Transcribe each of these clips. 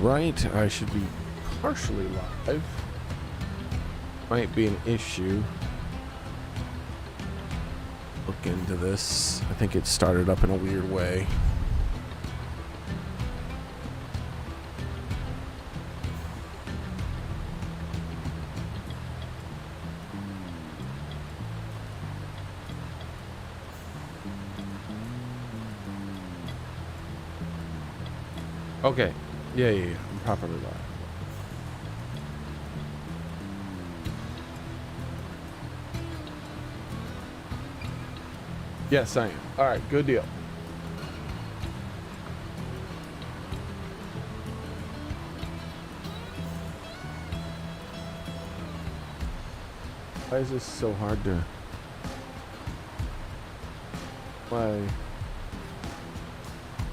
Right, I should be partially live. Might be an issue. Look into this. I think it started up in a weird way. Okay. Yeah. I'm properly live. Yes, I am. All right, good deal. Why is this so hard to... Why?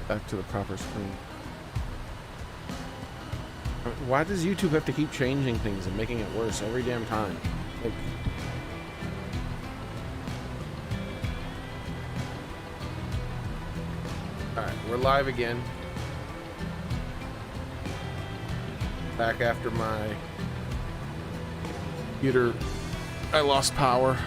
Back to the proper screen. Why does YouTube have to keep changing things and making it worse every damn time? Like... Alright, we're live again. Back after my computer... I lost power.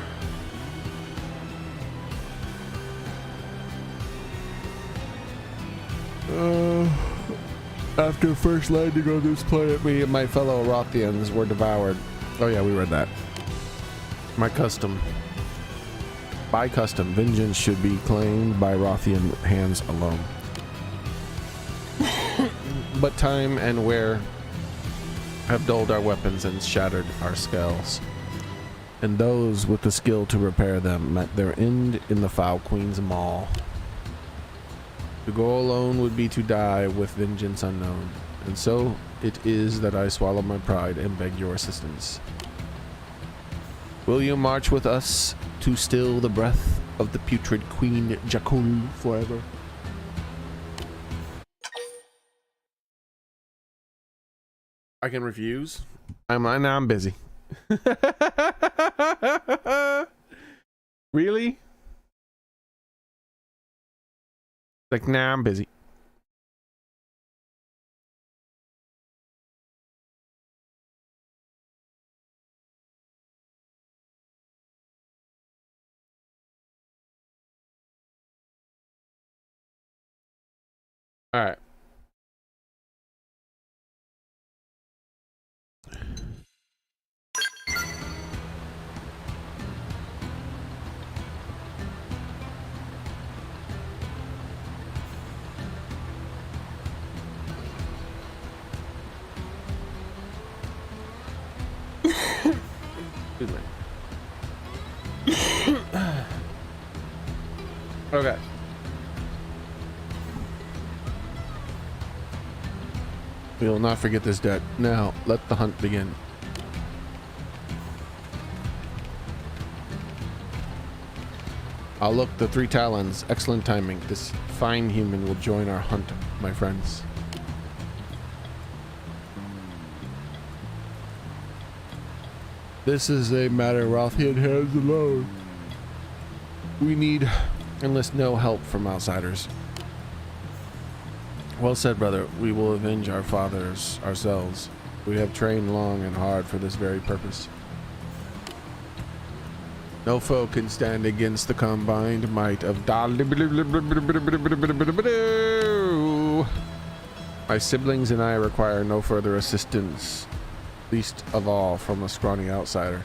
After first landing on this planet, me and my fellow Rothians were devoured. Oh yeah, we read that. By custom, vengeance should be claimed by Rothian hands alone. But time and wear have dulled our weapons and shattered our skulls. And those with the skill to repair them met their end in the foul Queen's Maw. To go alone would be to die with vengeance unknown, and so it is that I swallow my pride and beg your assistance. Will you march with us to still the breath of the putrid Queen Jakun forever? I can refuse. I'm busy. Really? Like, nah, I'm busy. All right. Excuse me. Okay. We will not forget this debt. Now, let the hunt begin. I'll look the 3 talons. Excellent timing. This fine human will join our hunt, my friends. This is a matter Rothian hands alone. We need enlist no help from outsiders. Well said, brother. We will avenge our fathers ourselves. We have trained long and hard for this very purpose. No foe can stand against the combined might of My siblings and I require no further assistance, least of all from a scrawny outsider.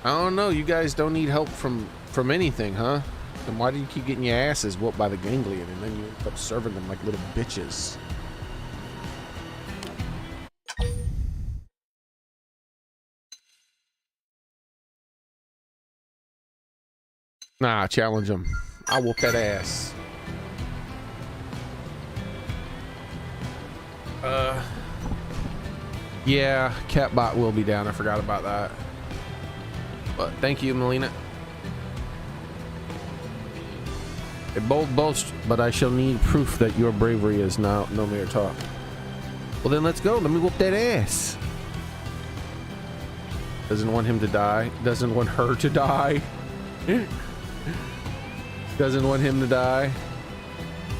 I don't know, you guys don't need help from anything, huh? Then why do you keep getting your asses whooped by the ganglion and then you end up serving them like little bitches? Nah, challenge them. I'll whoop that ass. Yeah, Catbot will be down. I forgot about that. But thank you, Melina. A bold boast, but I shall need proof that your bravery is now no mere talk. Well then let's go. Let me whoop that ass. Doesn't want him to die. Doesn't want her to die. Doesn't want him to die.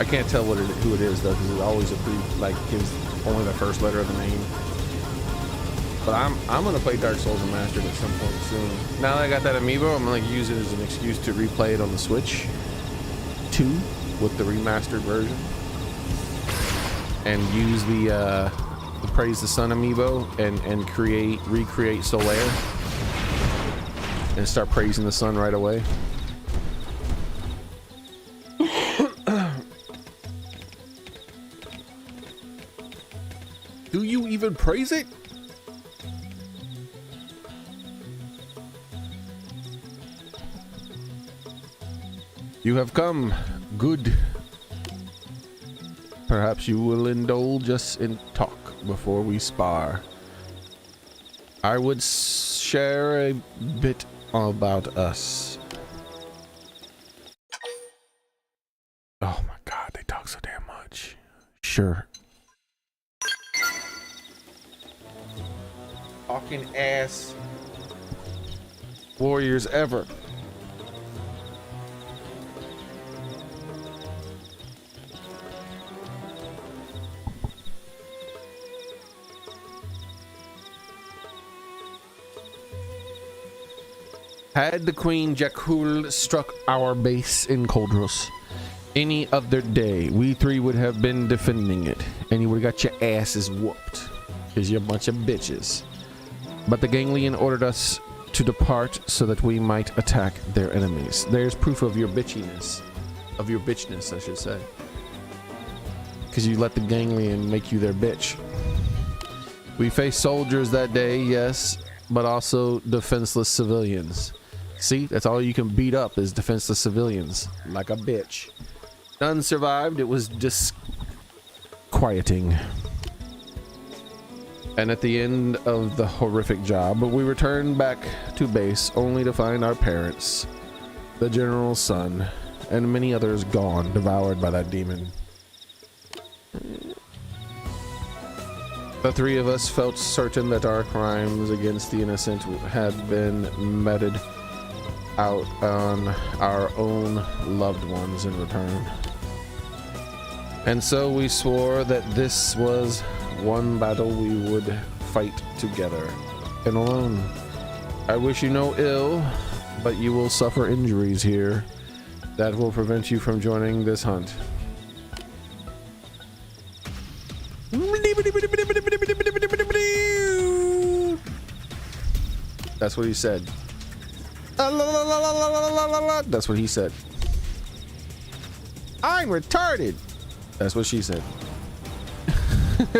I can't tell who it is though, because it always gives only the first letter of the name. But I'm gonna play Dark Souls Remastered at some point soon. Now that I got that amiibo, I'm gonna use it as an excuse to replay it on the Switch 2 with the remastered version, and use the Praise the Sun amiibo and recreate Solaire and start praising the sun right away. Do you even praise it? You have come. Good. Perhaps you will indulge us in talk before we spar. I would share a bit about us. Oh my god, they talk so damn much. Sure. Talking ass warriors ever. Had the Queen Jakul struck our base in Koldros any other day, we three would have been defending it, and you would have got your asses whooped because you're a bunch of bitches. But the Ganglion ordered us to depart so that we might attack their enemies. There's proof of your bitchiness. Of your bitchness, I should say. Because you let the Ganglion make you their bitch. We faced soldiers that day, yes, but also defenseless civilians. See, that's all you can beat up is defenseless civilians. Like a bitch. None survived. It was disquieting. And at the end of the horrific job, we returned back to base only to find our parents, the general's son, and many others gone, devoured by that demon. The three of us felt certain that our crimes against the innocent had been meted out on our own loved ones in return. And so we swore that this was one battle we would fight together and alone. I wish you no ill, but you will suffer injuries here that will prevent you from joining this hunt. That's what he said. That's what he said. I'm retarded. That's what she said. It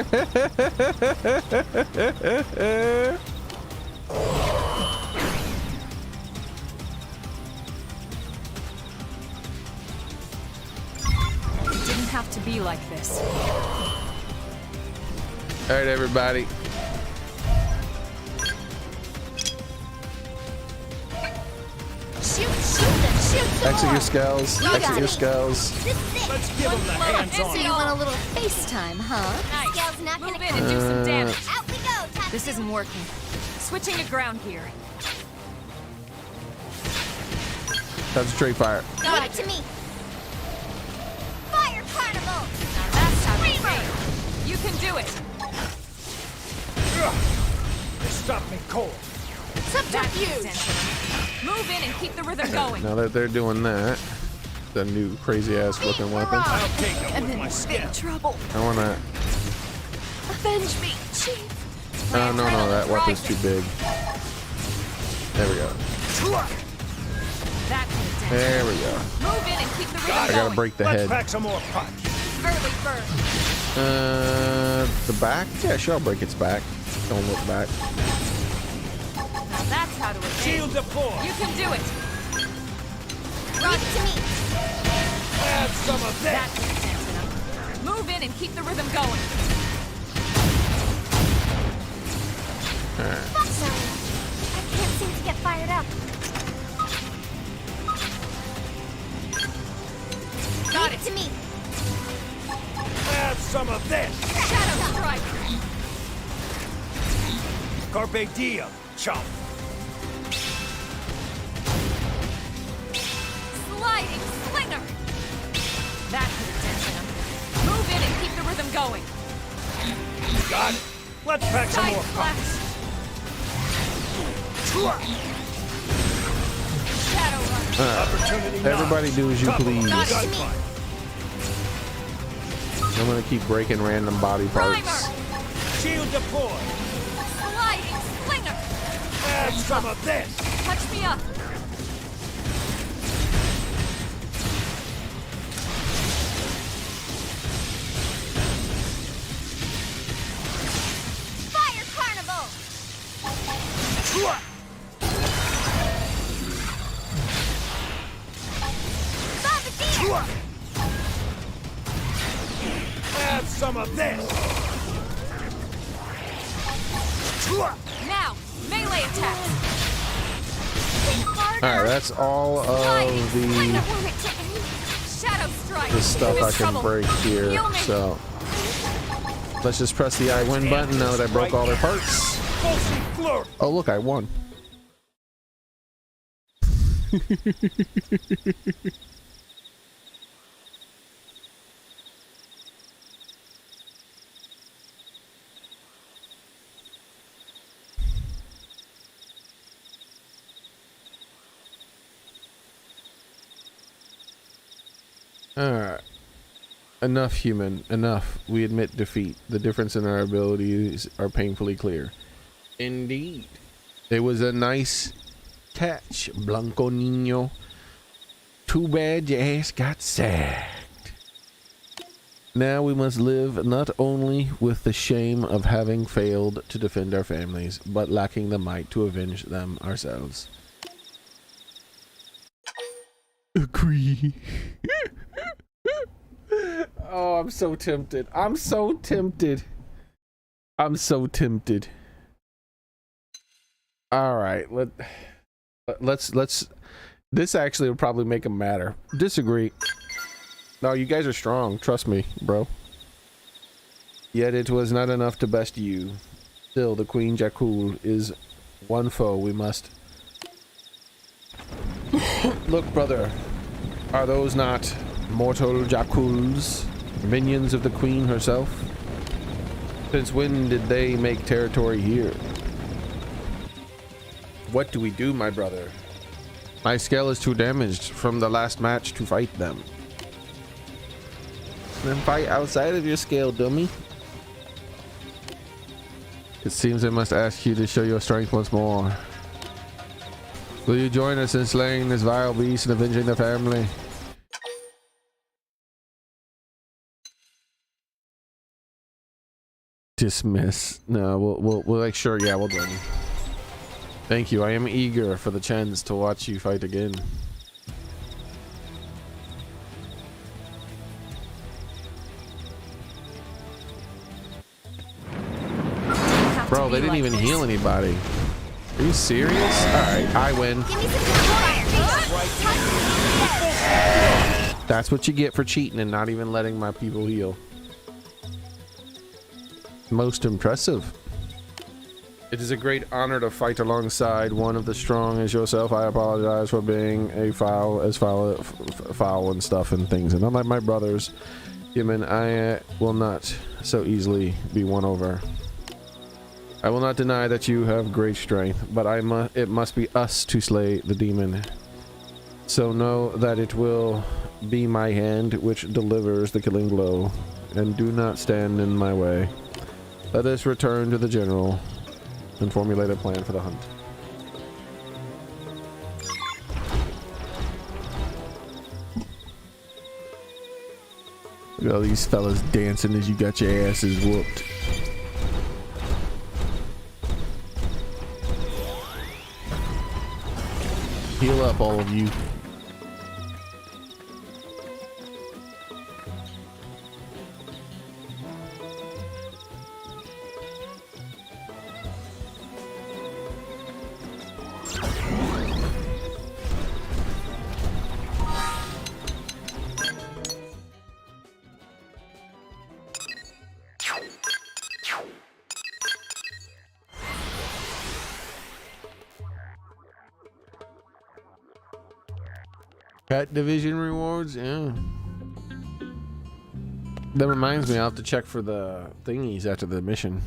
didn't have to be like this. All right, everybody. Shoot them, Exit your skulls. Exit your skulls. Let's give them the hands-on. So you want a little FaceTime, huh? Nice. Scale's not Move gonna in and do some damage. Out we go, Tatsu. This isn't working. Switching to ground gear. Concentrate fire. Leave it to me. Fire carnival. Now that's how we train. You can do it. They stopped me cold. Subterfuge. Move in and keep the rhythm going. Now that they're doing that, the new crazy ass looking weapon. I'll take them with my skin. Trouble. I wanna. Avenge me, Chief. Oh no, that weapon's too big. There we go. That could have done. There we go. Move in and keep the rhythm I going. gotta break the Let's head. pack some more punch. Early bird. The back? Yeah, sure, I'll break its back. Don't look back. Now that's how to evade. Shield deployed. You can do it. Leave it to me. Have some of That's that. intense enough. Move in and keep the rhythm going. Fuck no. I can't seem to get fired up. Got Leave it. it to me. Have some of this. Shadow strike. Carpe diem, chump. Sliding slinger. That could have Let's pack some Side more slash. Shadow run. Opportunity Everybody knocks. do as you Cover. please. Gunfight. I'm gonna keep breaking random body Primer. parts. Shield deployed. Sliding slinger. Have some of this. Touch me up. Fire carnival! Bombardier! Have some of this. Now, melee attacks. Alright, that's all of the Shadow strike. stuff You're in I can trouble. break here. Heal me. So let's just press the I win button now that I broke all their parts. Pulsing flurry. Oh look, I won. Alright. Enough, human. Enough. We admit defeat. The difference in our abilities are painfully clear. Indeed. It was a nice catch, Blanco Nino. Too bad your ass got sacked. Now we must live not only with the shame of having failed to defend our families, but lacking the might to avenge them ourselves. Agree. Oh, I'm so tempted. I'm so tempted. I'm so tempted. All right, let's this actually would probably make them matter. Disagree. No, you guys are strong. Trust me, bro. Yet it was not enough to best you. Still, the Queen Jakul is one foe we must. Look, brother. Are those not mortal Jakuls, minions of the Queen herself? Since when did they make territory here? What do we do, my brother? My scale is too damaged from the last match to fight them. Then fight outside of your scale, dummy. It seems I must ask you to show your strength once more. Will you join us in slaying this vile beast and avenging the family? Dismiss. No, we'll like, sure, yeah, we'll join you. Thank you. I am eager for the chance to watch you fight again. Bro, they didn't even heal anybody. Are you serious? Alright, I win. Give me some fire! That's what you get for cheating and not even letting my people heal. Most impressive. It is a great honor to fight alongside one of the strong as yourself. I apologize for being a foul and stuff and things. And unlike my brothers, human, I will not so easily be won over. I will not deny that you have great strength, but it must be us to slay the demon. So know that it will be my hand which delivers the killing blow, and do not stand in my way. Let us return to the general and formulate a plan for the hunt. Look at all these fellas dancing as you got your asses whooped. Heal up, all of you. Cat division rewards, yeah. That reminds me, I'll have to check for the thingies after the mission.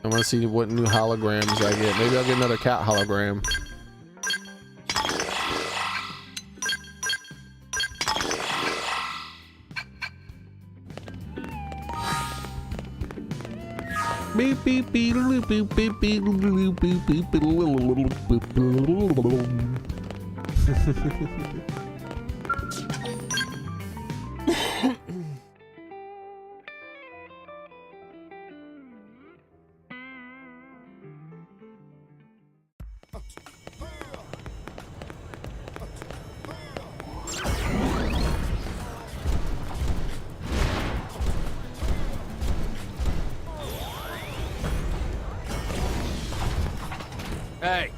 I want to see what new holograms I get. Maybe I'll get another cat hologram. Beep beep beep beep beep beep beep beep beep beep. Hey.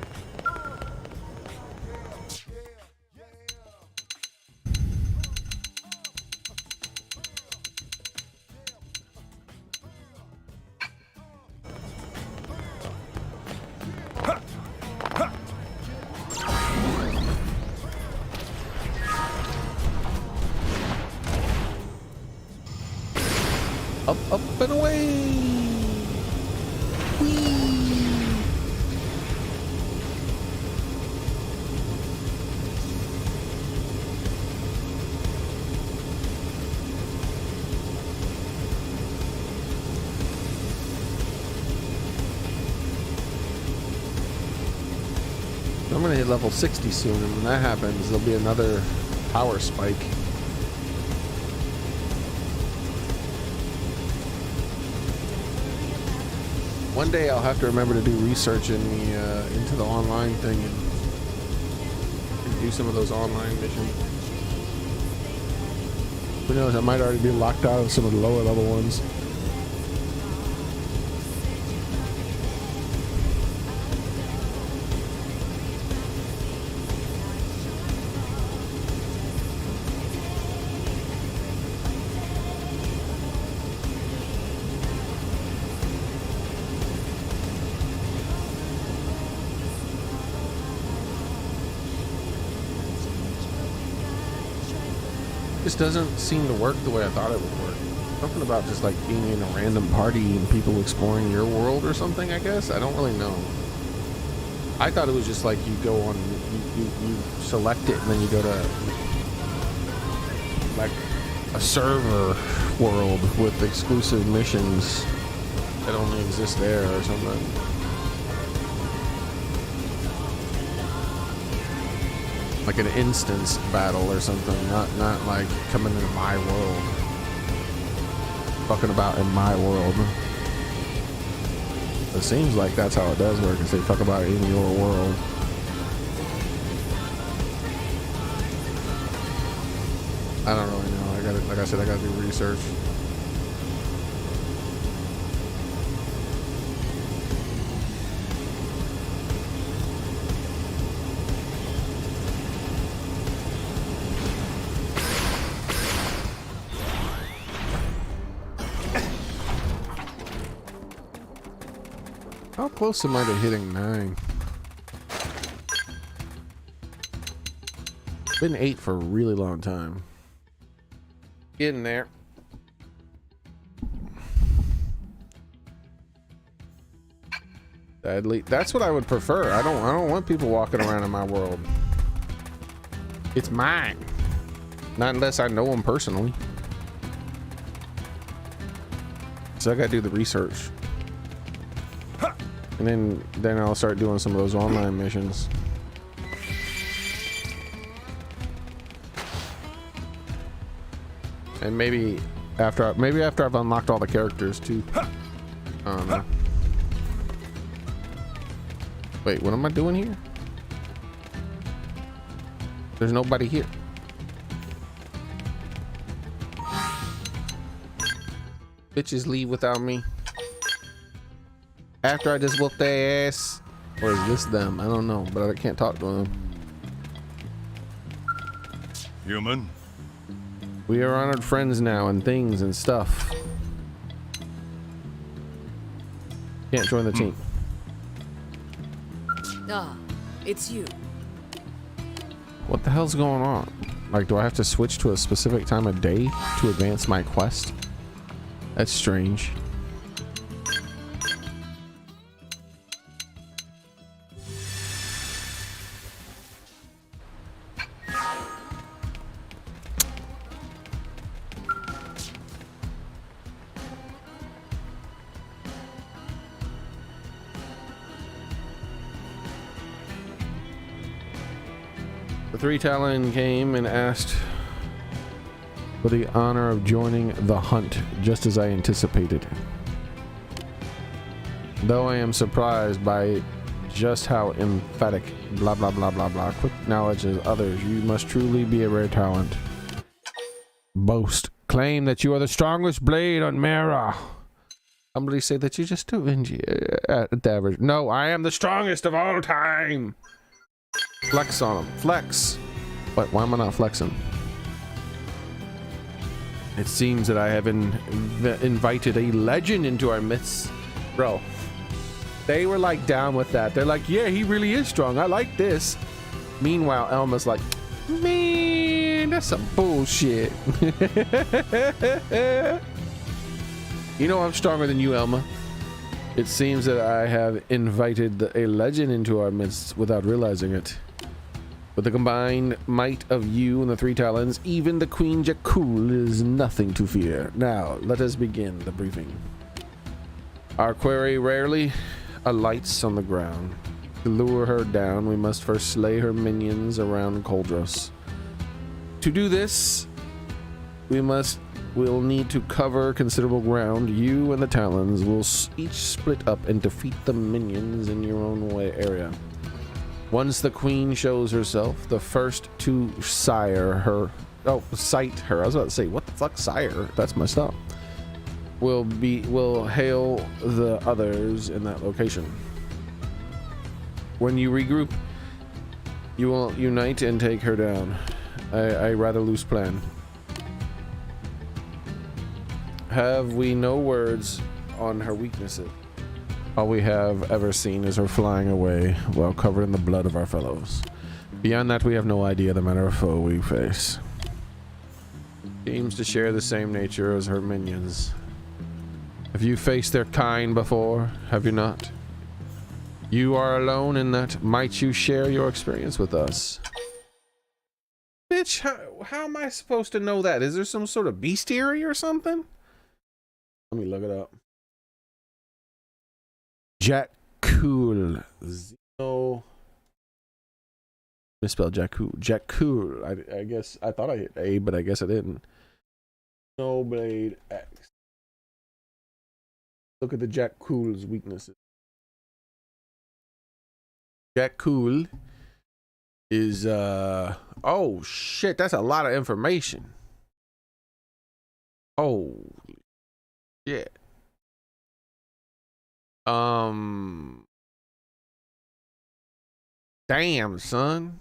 Up, up, and away! Whee! I'm gonna hit level 60 soon, and when that happens, there'll be another power spike. One day I'll have to remember to do research in the into the online thing and do some of those online missions. Who knows? I might already be locked out of some of the lower level ones. Just doesn't seem to work the way I thought it would work. Something about just like being in a random party and people exploring your world or something, I guess. I don't really know. I thought it was just like you go on, you select it and then you go to like a server world with exclusive missions that only exist there or something. Like an instance battle or something, not like coming into my world. Fucking about in my world. It seems like that's how it does work, is they fuck about in your world. I don't really know. I gotta, like I said, I gotta do research. How close am I to hitting 9? Been 8 for a really long time. Getting there. Sadly, that's what I would prefer. I don't want people walking around in my world. It's mine. Not unless I know them personally. So I gotta do the research. And then I'll start doing some of those online missions. And maybe after I've unlocked all the characters too. I don't know. Wait, what am I doing here? There's nobody here. Bitches leave without me. After I just whooped their ass. Or is this them? I don't know, but I can't talk to them. Human? We are honored friends now and things and stuff. Can't join the team. Ah, it's you. What the hell's going on? Like, do I have to switch to a specific time of day to advance my quest? That's strange. The three Talon came and asked for the honor of joining the hunt, just as I anticipated. Though I am surprised by just how emphatic blah blah blah blah blah quick knowledge as others, you must truly be a rare talent. Boast. Claim that you are the strongest blade on Mara. Somebody say that you just do at the average. No, I am the strongest of all time. Flex on him. Flex. What? Why am I not flexing? It seems that I have invited a legend into our midst. Bro, they were like down with that. They're like, yeah, he really is strong. I like this. Meanwhile, Elma's like, man, that's some bullshit. You know I'm stronger than you, Elma. It seems that I have invited a legend into our midst without realizing it. With the combined might of you and the three Talons, even the Queen Jakul is nothing to fear. Now, let us begin the briefing. Our quarry rarely alights on the ground. To lure her down, we must first slay her minions around Koldros. To do this, we'll need to cover considerable ground. You and the Talons will each split up and defeat the minions in your own area. Once the queen shows herself, the first to sight her. I was about to say, what the fuck, sire? That's messed up. Will hail the others in that location. When you regroup, you will unite and take her down. I rather loose plan. Have we no words on her weaknesses? All we have ever seen is her flying away while covered in the blood of our fellows. Beyond that, we have no idea the manner of foe we face. Seems to share the same nature as her minions. Have you faced their kind before? Have you not? You are alone in that. Might you share your experience with us? Bitch, how am I supposed to know that? Is there some sort of bestiary or something? Let me look it up. Jakul. Zeno. Misspelled Jakul. Jakul. I guess I thought I hit A, but I guess I didn't. Xenoblade X. Look at the Jakul's weaknesses. Jakul is oh shit, that's a lot of information. Oh shit. Damn, son.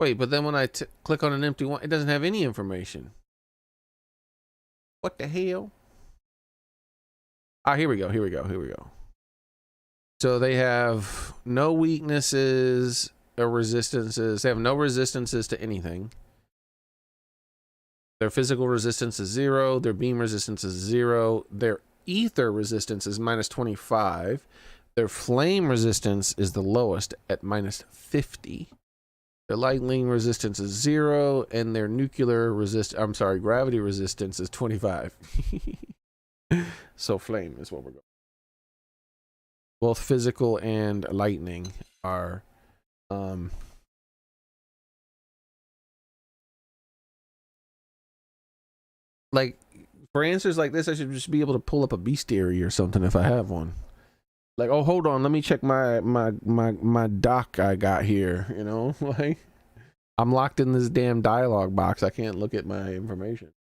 Wait, but then when I click on an empty one, it doesn't have any information. What the hell? Ah, here we go. So they have no weaknesses or resistances. They have no resistances to anything. Their physical resistance is 0. Their beam resistance is 0. Their ether resistance is -25. Their flame resistance is the lowest at -50. Their lightning resistance is 0, and their gravity resistance is 25. So flame is what we're going. Both physical and lightning are like, for answers like this, I should just be able to pull up a bestiary or something if I have one. Like, oh, hold on, let me check my doc I got here, you know? Like, I'm locked in this damn dialogue box. I can't look at my information.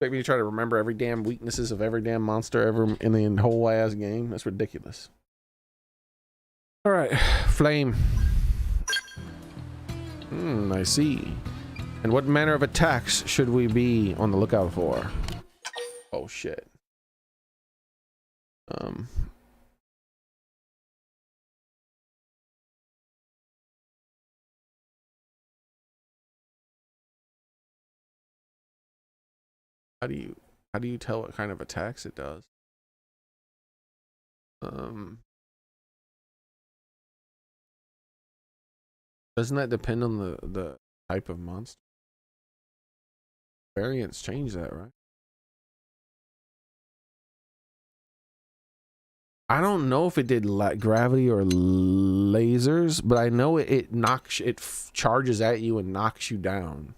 Expect me to try to remember every damn weaknesses of every damn monster ever in the whole ass game? That's ridiculous. All right, flame. I see. And what manner of attacks should we be on the lookout for? Oh shit. How do you tell what kind of attacks it does? Doesn't that depend on the type of monster? variants change that, right? I don't know if it did gravity or lasers, but I know it charges at you and knocks you down.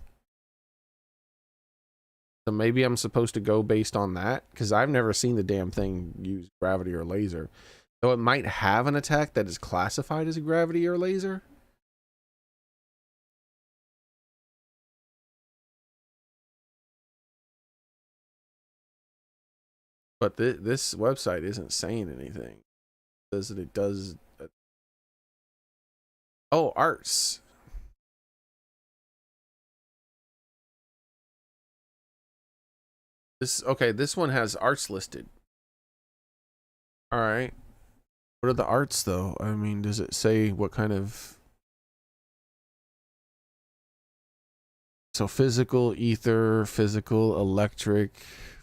So maybe I'm supposed to go based on that, because I've never seen the damn thing use gravity or laser. Though it might have an attack that is classified as a gravity or laser. But this website isn't saying anything. It says that it does. Oh, arts. This one has arts listed. All right. What are the arts though? I mean, does it say what kind of? So physical, ether, physical, electric,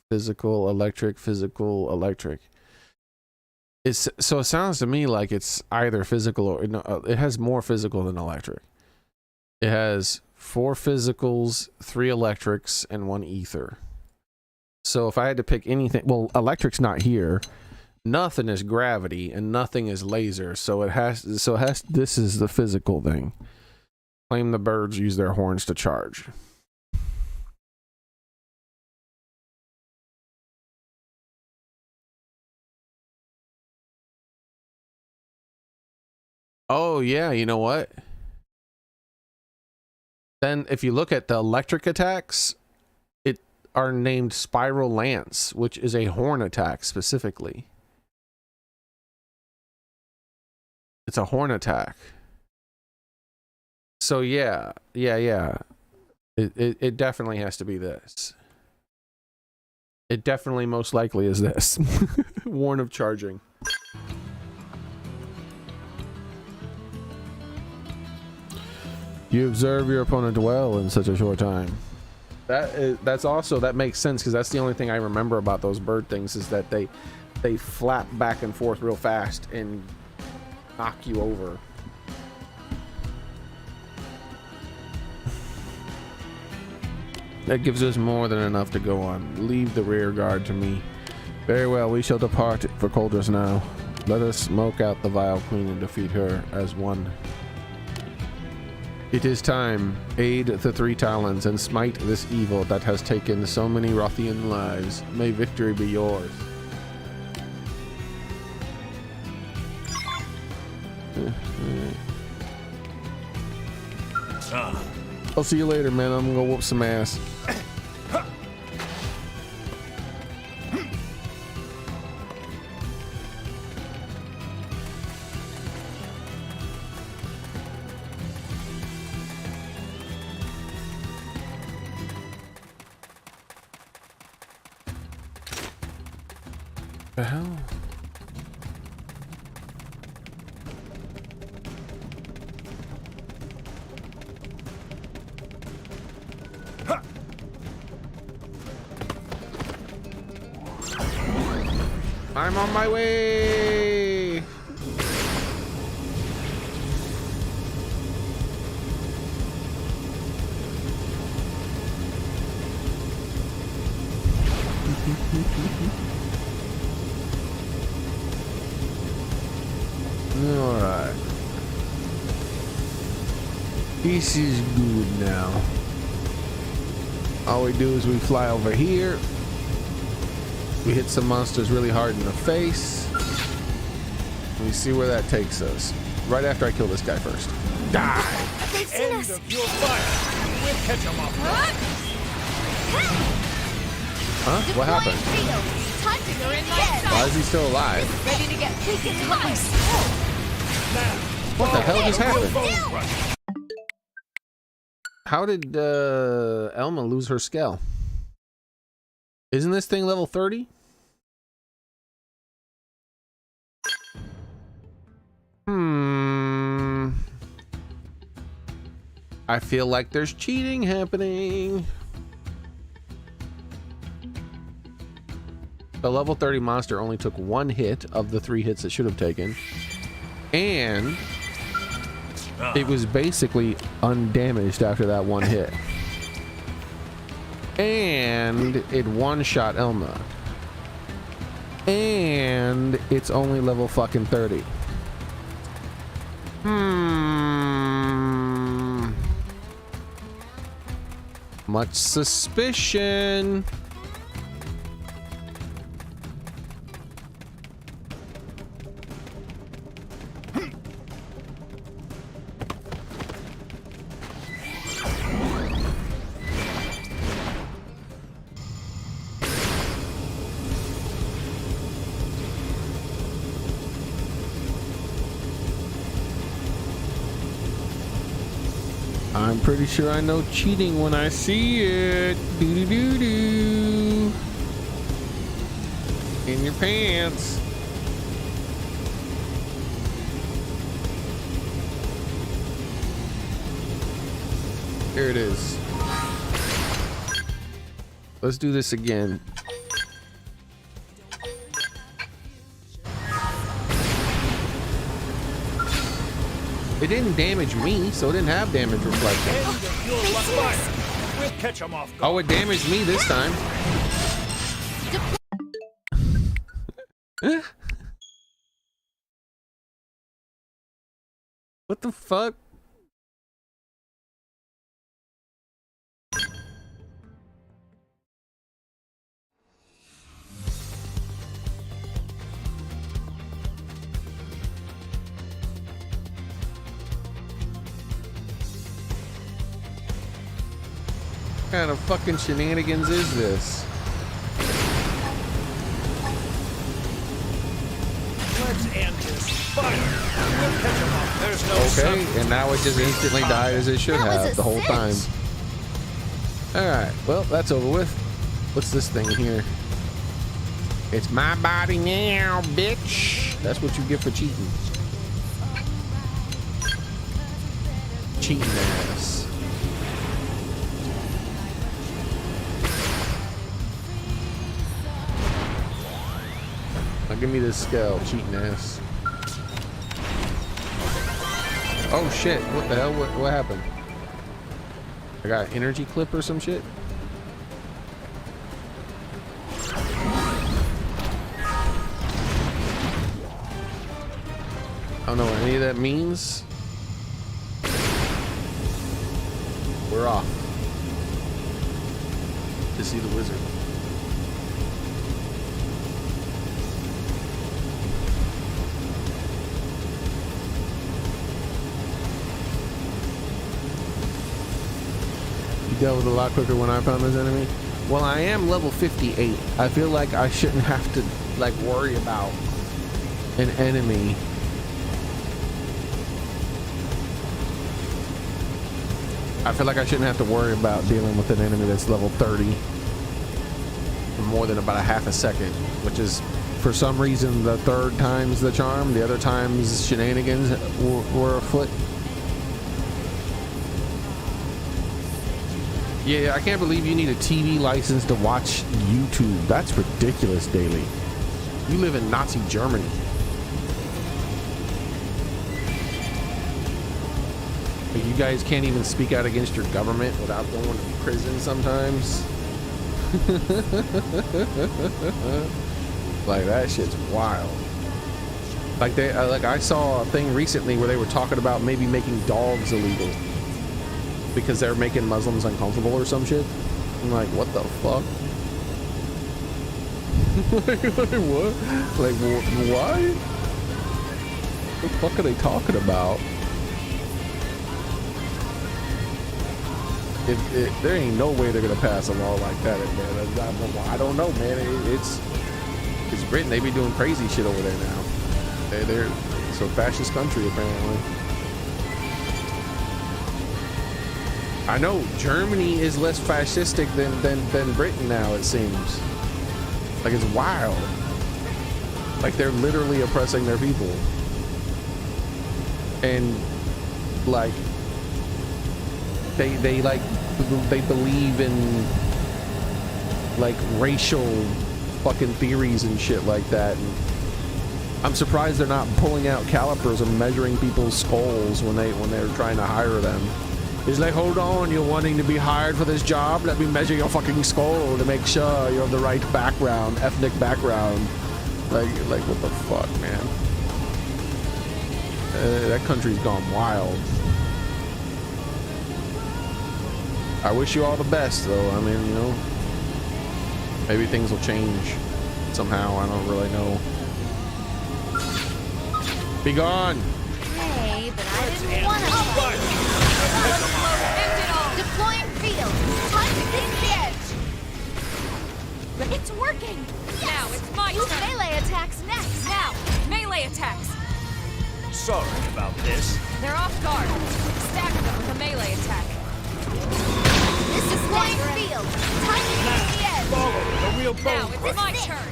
physical, electric, physical, electric. So it sounds to me like it's either physical or no, it has more physical than electric. It has 4 physicals, 3 electrics, and 1 ether. So if I had to pick anything, well, electric's not here. Nothing is gravity and nothing is laser. So it has. This is the physical thing. Claim the birds use their horns to charge. Oh yeah, you know what? Then if you look at the electric attacks, it are named Spiral Lance, which is a horn attack specifically. It's a horn attack. So yeah. It definitely has to be this. It definitely most likely is this. Warn of charging. You observe your opponent well in such a short time. That makes sense, because that's the only thing I remember about those bird things is that they flap back and forth real fast and knock you over. That gives us more than enough to go on. Leave the rear guard to me. Very well, we shall depart for Coldras now. Let us smoke out the vile queen and defeat her as one. It is time. Aid the 3 talons and smite this evil that has taken so many Rothian lives. May victory be yours. I'll see you later, man. I'm gonna go whoop some ass. The hell? I'm on my way. All right. This is good now. All we do is we fly over here. We hit some monsters really hard in the face. We see where that takes us. Right after I kill this guy first. Die! They've seen End us. of your fire. We'll catch them off guard. Huh? What happened? You're in my sight. Why is he still alive? Ready to get taken close. Now, What the hell just happened? bone rush. How did Elma lose her scale? Isn't this thing level 30? I feel like there's cheating happening. The level 30 monster only took 1 hit of the 3 hits it should have taken. And it was basically undamaged after that 1 hit. And it one-shot Elma. And it's only level fucking 30. Much suspicion. I'm pretty sure I know cheating when I see it. Doo doo doo doo. In your pants. Here it is. Let's do this again. It didn't damage me, so it didn't have damage reflection. We'll catch 'em off guard. Oh, it damaged me this time. What the fuck? What kind of fucking shenanigans is this? Let's end this. Fire! We'll catch 'em off. There's no Okay, sun. and now it just instantly died as it should That was have a the whole time. cinch. Alright, well, that's over with. What's this thing here? It's my body now, bitch. That's what you get for cheating. Cheating ass. Now give me this skull, cheating ass. Oh shit, what the hell? What happened? I got an energy clip or some shit? I don't know what any of that means. We're off to see the wizard. Dealt with a lot quicker when I found this enemy. Well, I am level 58. I feel like I shouldn't have to like worry about an enemy. I feel like I shouldn't have to worry about dealing with an enemy that's level 30 for more than about a half a second, which is for some reason the third time's the charm. The other times shenanigans were afoot. Yeah, I can't believe you need a TV license to watch YouTube. That's ridiculous, Daily. You live in Nazi Germany. Like, you guys can't even speak out against your government without going to prison sometimes. Like, that shit's wild. Like I saw a thing recently where they were talking about maybe making dogs illegal because they're making Muslims uncomfortable or some shit. I'm like, what the fuck? Like what? Like why? What the fuck are they talking about? There ain't no way they're gonna pass a law like that, man. I don't know, man. It's Britain. They be doing crazy shit over there now. They're it's a fascist country apparently. I know Germany is less fascistic than Britain now, it seems. Like, it's wild. Like, they're literally oppressing their people. And like they believe in like racial fucking theories and shit like that. And I'm surprised they're not pulling out calipers and measuring people's skulls when they're trying to hire them. He's like, hold on, you're wanting to be hired for this job? Let me measure your fucking skull to make sure you're of the right background, ethnic background. Like what the fuck, man? That country's gone wild. I wish you all the best, though. I mean, you know, maybe things will change somehow. I don't really know. Be gone. Hey, but I didn't want to fight. Deploying field. Time to take the edge. It's working. Yes. Now it's my Use turn. melee attacks next. Now, melee attacks. Sorry about this. They're off guard. Stack them with a melee attack. This is deploying field. Time to take the edge. Follow the real Now bone it's crusher. my turn.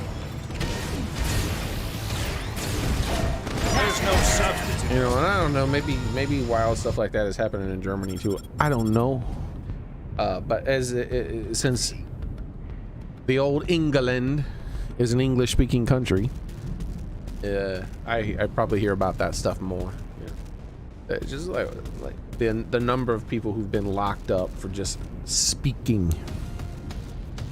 There's no substitute. You know, and I don't know. Maybe wild stuff like that is happening in Germany too. I don't know. But since the old England is an English-speaking country, I probably hear about that stuff more. Yeah. Just like the number of people who've been locked up for just speaking.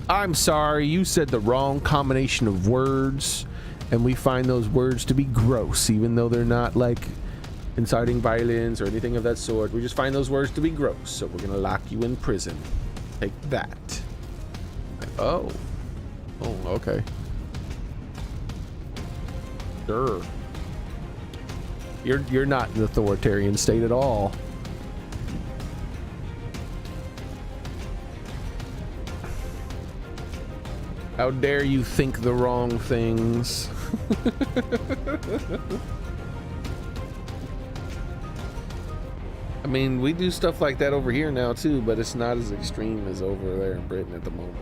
I'm sorry, you said the wrong combination of words, and we find those words to be gross, even though they're not like inciting violence or anything of that sort. We just find those words to be gross, so we're gonna lock you in prison. Take that. Oh, okay. Sure. You're not an authoritarian state at all. How dare you think the wrong things? I mean, we do stuff like that over here now too, but it's not as extreme as over there in Britain at the moment.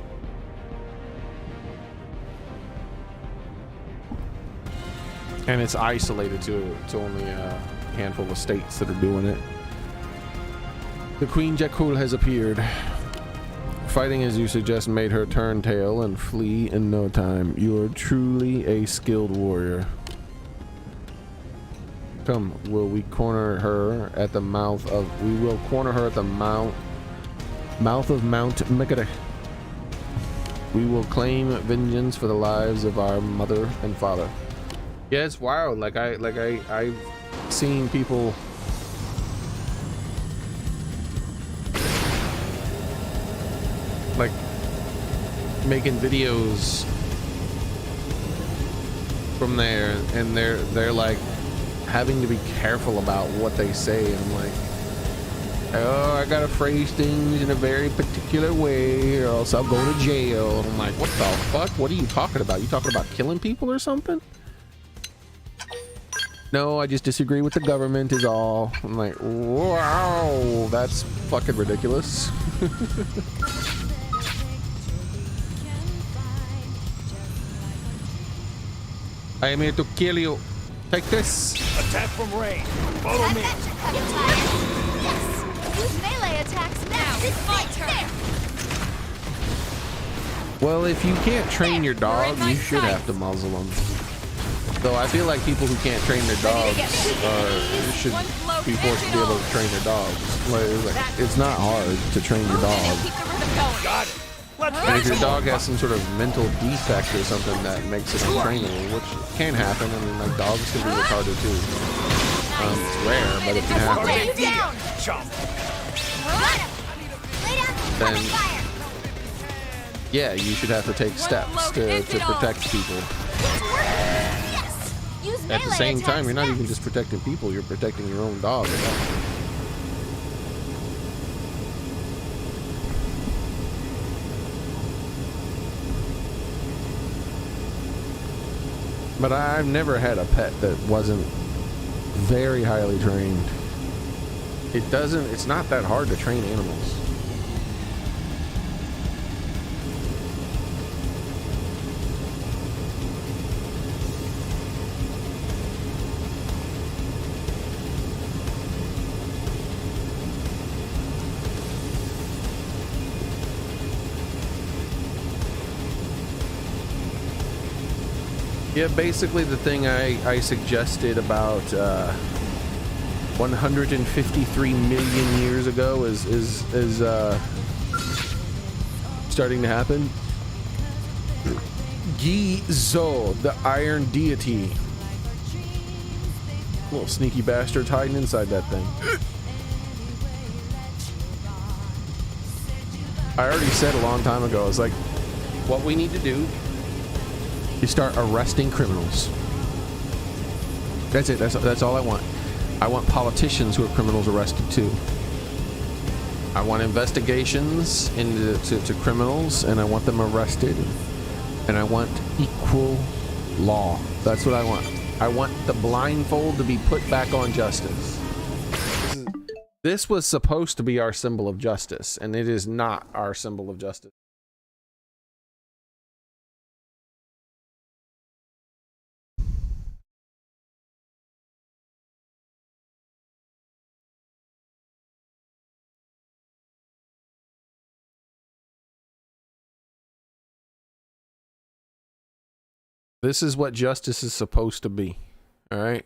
And it's isolated to only a handful of states that are doing it. The Queen Jakul has appeared. Fighting as you suggest made her turn tail and flee in no time. You are truly a skilled warrior. Come, will we corner her at the mouth of? We will corner her at the mouth of Mount Mikade. We will claim vengeance for the lives of our mother and father. Yeah, it's wild. Like I've seen people like making videos from there, and they're like having to be careful about what they say. And I'm like, oh, I gotta phrase things in a very particular way or else I'll go to jail. And I'm like, what the fuck? What are you talking about? You talking about killing people or something? No, I just disagree with the government is all. I'm like, wow, that's fucking ridiculous. I am here to kill you. Take this. Attack from range. Follow me. Yes. Use melee attacks now. This is my turn. Well, if you can't train your dog, you should have to muzzle them. Though I feel like people who can't train their dogs should be forced to be able to train their dogs. Like, it's not hard to train your dog. Got it. Let's And if your dog has some sort of mental defect or something that makes it untrainable, which can happen. I mean, like, dogs can be retarded too. It's rare, but it can happen. Lay you down. Chomp. Lay down. Then, yeah, you should have to take steps to protect people. Yes. Use At the melee same time, you're not attacks even just protecting people, you're protecting your own dog. But I've never had a pet that wasn't very highly trained. It's not that hard to train animals. Yeah, basically the thing I suggested about 153 million years ago is starting to happen. Gizo, the Iron Deity. Little sneaky bastards hiding inside that thing. I already said a long time ago, it's like, what we need to do is start arresting criminals. That's it. That's all I want. I want politicians who are criminals arrested too. I want investigations into criminals, and I want them arrested. And I want equal law. That's what I want. I want the blindfold to be put back on justice. This was supposed to be our symbol of justice, and it is not our symbol of justice. This is what justice is supposed to be. All right.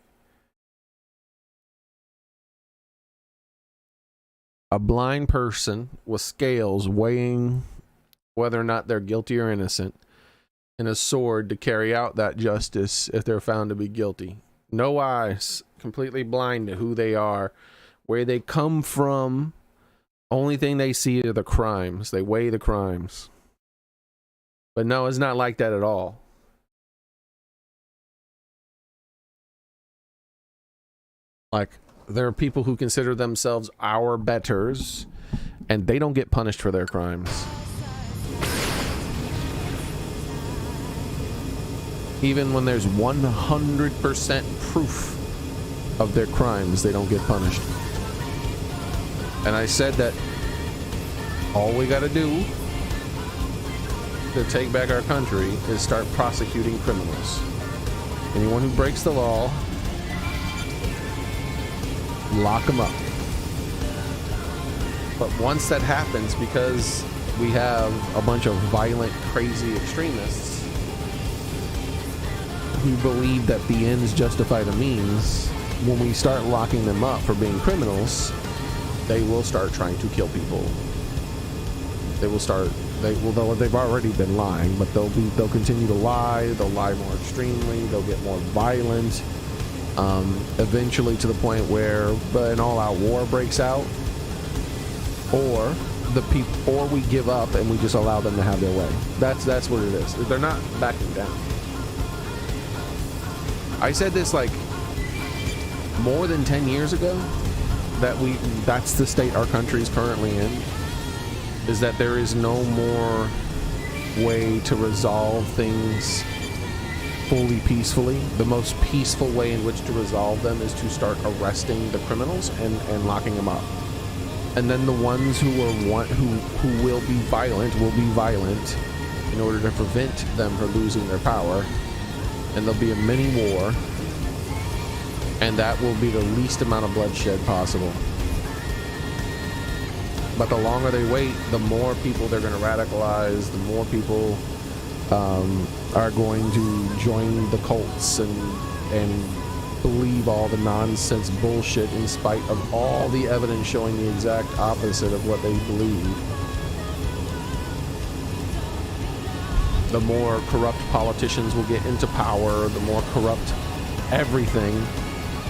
A blind person with scales weighing whether or not they're guilty or innocent, and a sword to carry out that justice if they're found to be guilty. No eyes, completely blind to who they are, where they come from. Only thing they see are the crimes. They weigh the crimes. But no, it's not like that at all. Like, there are people who consider themselves our betters, and they don't get punished for their crimes. Even when there's 100% proof of their crimes, they don't get punished. And I said that all we gotta do to take back our country is start prosecuting criminals. Anyone who breaks the law, lock them up. But once that happens, because we have a bunch of violent, crazy extremists who believe that the ends justify the means, when we start locking them up for being criminals, they will start trying to kill people. They've already been lying, but they'll continue to lie. They'll lie more extremely. They'll get more violent. Eventually to the point where an all-out war breaks out, or we give up and we just allow them to have their way. That's what it is. They're not backing down. I said this like more than 10 years ago, that's the state our country is currently in, is that there is no more way to resolve things fully peacefully. The most peaceful way in which to resolve them is to start arresting the criminals and locking them up. And then the ones who will be violent in order to prevent them from losing their power. And there'll be a mini war, and that will be the least amount of bloodshed possible. But the longer they wait, the more people they're going to radicalize, the more people are going to join the cults and believe all the nonsense bullshit in spite of all the evidence showing the exact opposite of what they believe. The more corrupt politicians will get into power, the more corrupt everything,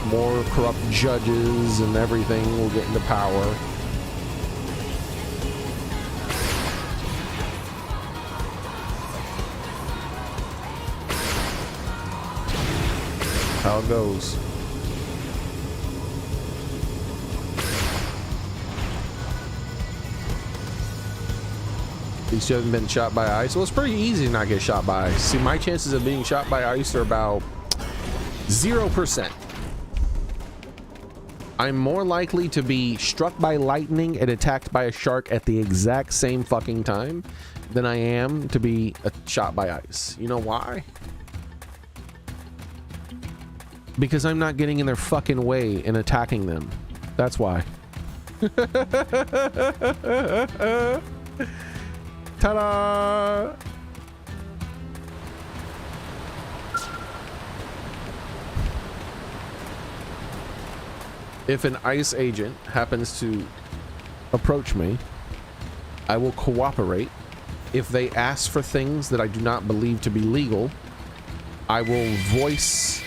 more corrupt judges and everything will get into power. How it goes. These two haven't been shot by ice. Well, it's pretty easy to not get shot by ice. See, my chances of being shot by ice are about 0%. I'm more likely to be struck by lightning and attacked by a shark at the exact same fucking time than I am to be shot by ice. You know why? Because I'm not getting in their fucking way and attacking them. That's why. Ta-da! If an ICE agent happens to approach me, I will cooperate. If they ask for things that I do not believe to be legal, I will voice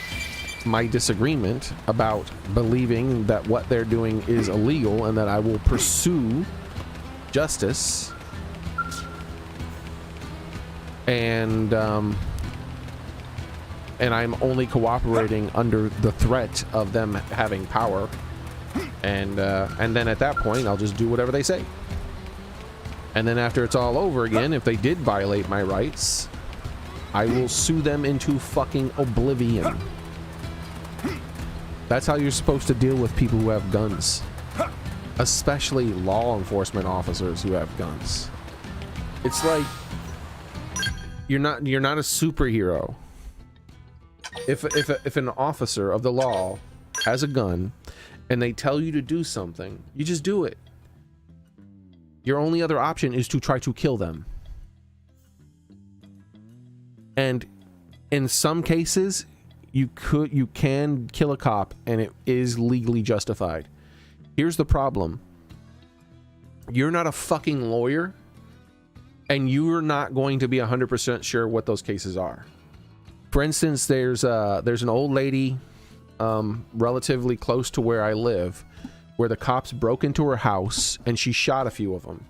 my disagreement about believing that what they're doing is illegal, and that I will pursue justice. And I'm only cooperating under the threat of them having power, and then at that point I'll just do whatever they say. And then after it's all over again, if they did violate my rights, I will sue them into fucking oblivion. That's how you're supposed to deal with people who have guns, especially law enforcement officers who have guns. It's like you're not a superhero. If an officer of the law has a gun and they tell you to do something, you just do it. Your only other option is to try to kill them. And in some cases, you can kill a cop and it is legally justified. Here's the problem. You're not a fucking lawyer, and you're not going to be 100% sure what those cases are. For instance, there's an old lady relatively close to where I live, where the cops broke into her house and she shot a few of them.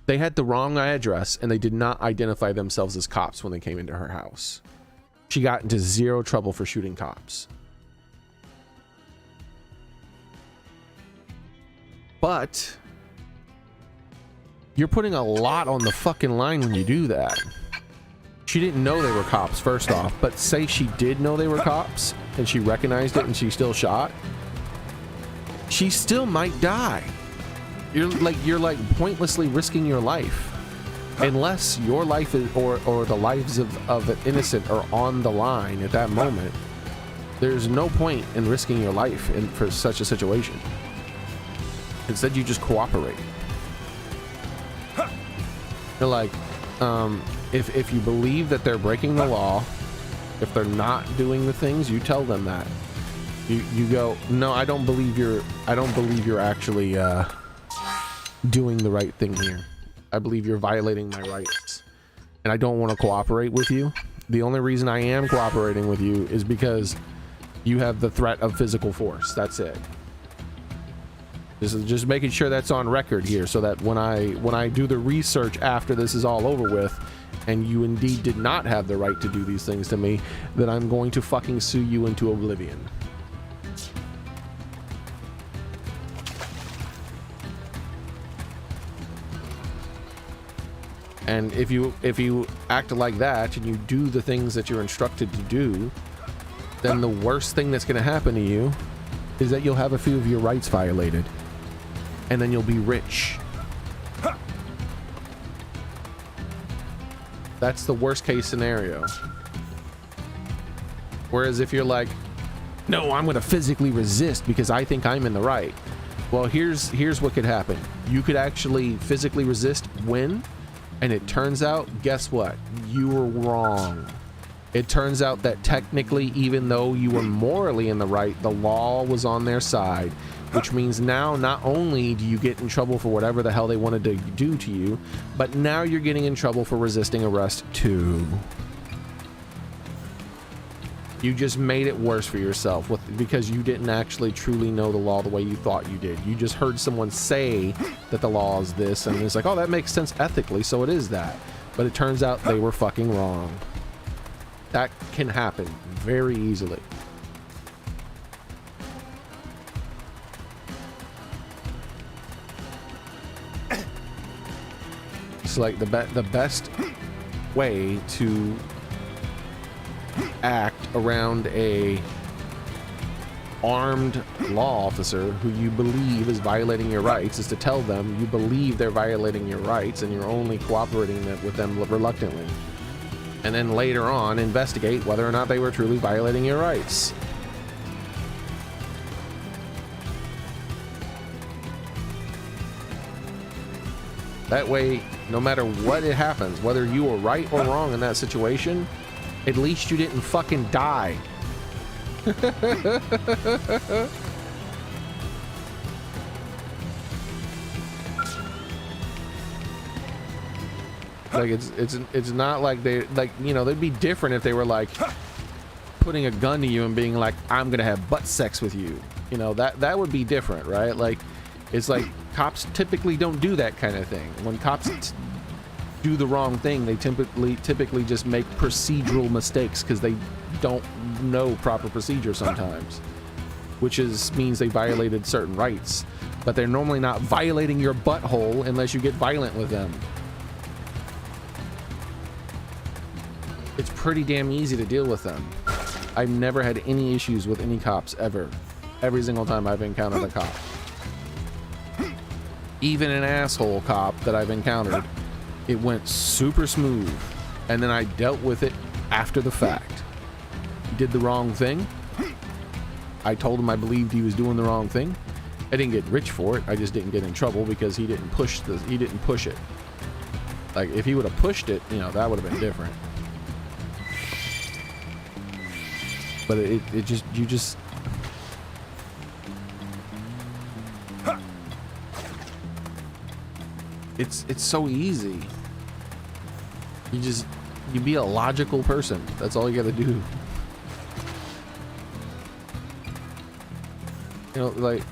They had the wrong address and they did not identify themselves as cops when they came into her house. She got into zero trouble for shooting cops. But you're putting a lot on the fucking line when you do that. She didn't know they were cops, first off, but say she did know they were cops and she recognized it and she still shot, she still might die. You're like pointlessly risking your life, unless your life is, or the lives of an innocent are on the line at that moment. There's no point in risking your life for such a situation. Instead, you just cooperate. You're like, if you believe that they're breaking the law, if they're not doing the things, you tell them that. You go, no, I don't believe you're actually doing the right thing here. I believe you're violating my rights, and I don't want to cooperate with you. The only reason I am cooperating with you is because you have the threat of physical force. That's it. Just making sure that's on record here, so that when I do the research after this is all over with, and you indeed did not have the right to do these things to me, that I'm going to fucking sue you into oblivion. And if you act like that and you do the things that you're instructed to do, then the worst thing that's going to happen to you is that you'll have a few of your rights violated, and then you'll be rich. That's the worst case scenario. Whereas if you're like, no, I'm going to physically resist because I think I'm in the right. Well, here's what could happen. You could actually physically resist, win, and it turns out, guess what? You were wrong. It turns out that technically, even though you were morally in the right, the law was on their side, which means now not only do you get in trouble for whatever the hell they wanted to do to you, but now you're getting in trouble for resisting arrest too. You just made it worse for yourself because you didn't actually truly know the law the way you thought you did. You just heard someone say that the law is this, and it's like, oh, that makes sense ethically, so it is that. But it turns out they were fucking wrong. That can happen very easily. It's like the best way to act around a armed law officer who you believe is violating your rights is to tell them you believe they're violating your rights and you're only cooperating with them reluctantly, and then later on investigate whether or not they were truly violating your rights. That way, no matter what it happens, whether you were right or wrong in that situation, at least you didn't fucking die. Like it's not like they like, you know, they'd be different if they were like putting a gun to you and being like, I'm gonna have butt sex with you. You know, that would be different, right? Like, it's like cops typically don't do that kind of thing. When cops do the wrong thing, they typically just make procedural mistakes because they don't know proper procedure sometimes, which means they violated certain rights. But they're normally not violating your butthole unless you get violent with them. It's pretty damn easy to deal with them. I've never had any issues with any cops ever. Every single time I've encountered a cop. Even an asshole cop that I've encountered, it went super smooth. And then I dealt with it after the fact. He did the wrong thing. I told him I believed he was doing the wrong thing. I didn't get rich for it. I just didn't get in trouble because he didn't push it. Like, if he would have pushed it, you know, that would have been different. But it's so easy. You be a logical person. That's all you gotta do. You know, like,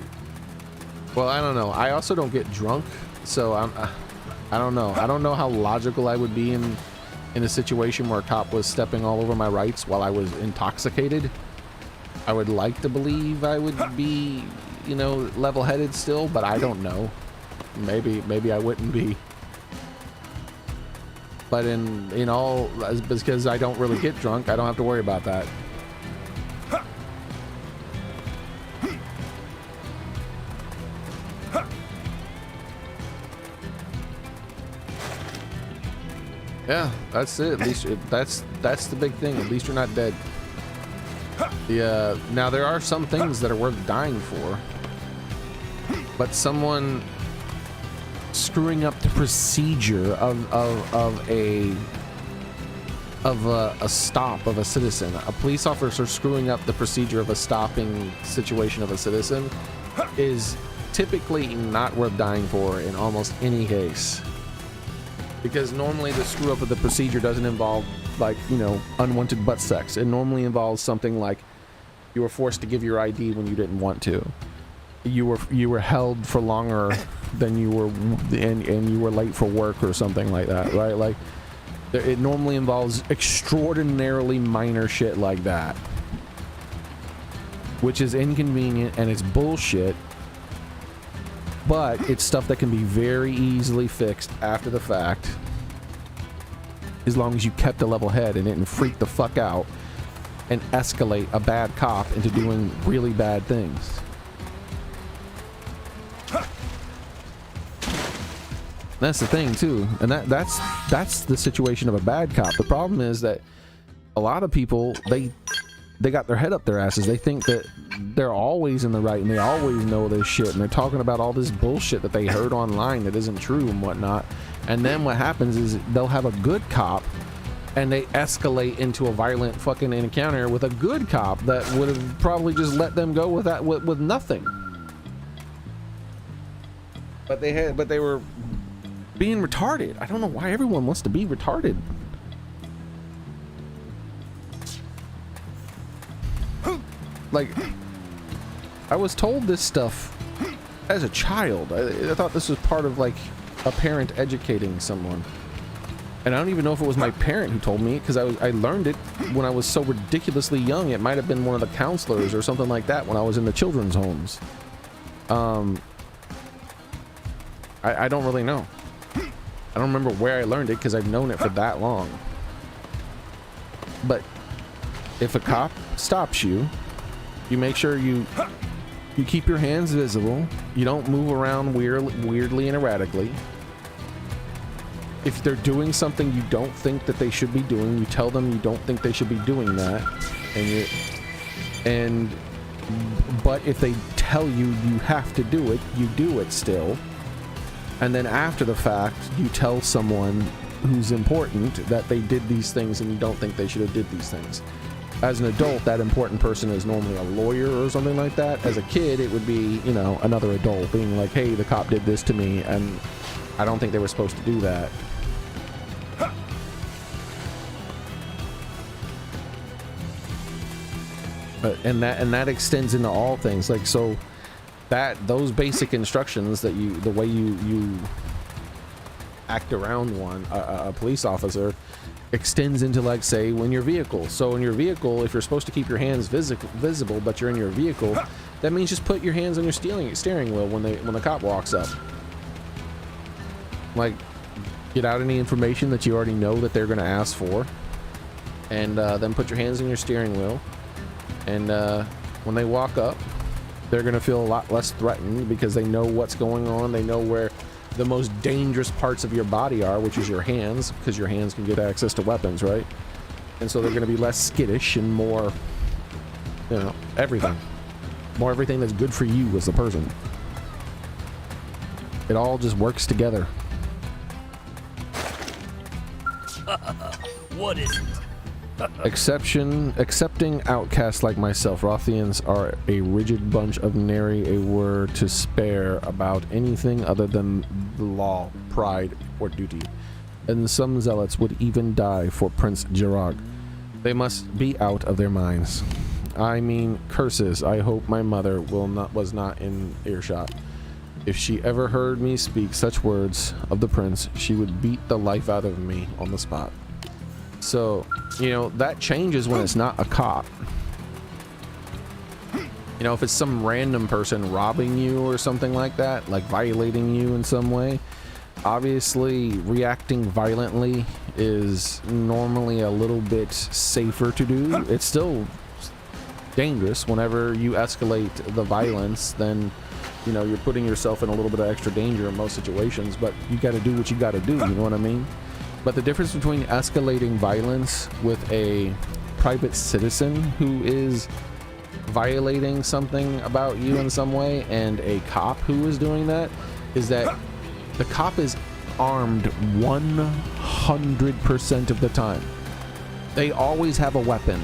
well, I don't know. I also don't get drunk, so I don't know. I don't know how logical I would be in a situation where a cop was stepping all over my rights while I was intoxicated. I would like to believe I would be, you know, level-headed still, but I don't know. Maybe I wouldn't be. But in all, because I don't really get drunk, I don't have to worry about that. Yeah, that's it. At least that's the big thing. At least you're not dead. Yeah. Now there are some things that are worth dying for, but someone screwing up the procedure of a stop of a citizen, a police officer screwing up the procedure of a stopping situation of a citizen, is typically not worth dying for in almost any case. Because normally the screw up of the procedure doesn't involve, like, you know, unwanted butt sex. It normally involves something like you were forced to give your ID when you didn't want to. You were held for longer than you were, and you were late for work or something like that, right? Like, it normally involves extraordinarily minor shit like that, which is inconvenient and it's bullshit. But it's stuff that can be very easily fixed after the fact, as long as you kept a level head and didn't freak the fuck out and escalate a bad cop into doing really bad things. That's the thing too, and that's the situation of a bad cop. The problem is that a lot of people, they got their head up their asses. They think that they're always in the right and they always know this shit, and they're talking about all this bullshit that they heard online that isn't true and whatnot. And then what happens is they'll have a good cop and they escalate into a violent fucking encounter with a good cop that would have probably just let them go with that with nothing. But they were being retarded. I don't know why everyone wants to be retarded. Like, I was told this stuff as a child. I thought this was part of, like, a parent educating someone. And I don't even know if it was my parent who told me, because I learned it when I was so ridiculously young. It might have been one of the counselors or something like that when I was in the children's homes. I don't really know. I don't remember where I learned it because I've known it for that long. But if a cop stops you, you make sure you keep your hands visible. You don't move around weirdly and erratically. If they're doing something you don't think that they should be doing, you tell them you don't think they should be doing that. But if they tell you you have to do it, you do it still. And then after the fact, you tell someone who's important that they did these things and you don't think they should have did these things. as an adult, that important person is normally a lawyer or something like that. As a kid, it would be, you know, another adult being like, hey, the cop did this to me, and I don't think they were supposed to do that. And that extends into all things. Like, so that those basic instructions that the way you act around a police officer extends into, like, say, when your vehicle. So in your vehicle, if you're supposed to keep your hands visible, but you're in your vehicle, that means just put your hands on your steering wheel when the cop walks up. Like, get out any information that you already know that they're going to ask for, and then put your hands on your steering wheel. And when they walk up, they're going to feel a lot less threatened because they know what's going on. They know where the most dangerous parts of your body are, which is your hands, because your hands can get access to weapons, right? And so they're going to be less skittish and more, you know, everything. More everything that's good for you as a person. It all just works together. What is it? Accepting outcasts like myself, Rothians are a rigid bunch of nary a word to spare about anything other than the law, pride, or duty. And some zealots would even die for Prince Jirag. They must be out of their minds. I mean, curses. I hope my mother was not in earshot. If she ever heard me speak such words of the prince, she would beat the life out of me on the spot. So, you know, that changes when it's not a cop. You know, if it's some random person robbing you or something like that, like violating you in some way, obviously reacting violently is normally a little bit safer to do. It's still dangerous. Whenever you escalate the violence, then, you know, you're putting yourself in a little bit of extra danger in most situations, but you got to do what you got to do, you know what I mean? But the difference between escalating violence with a private citizen who is violating something about you in some way and a cop who is doing that is that the cop is armed 100% of the time. They always have a weapon.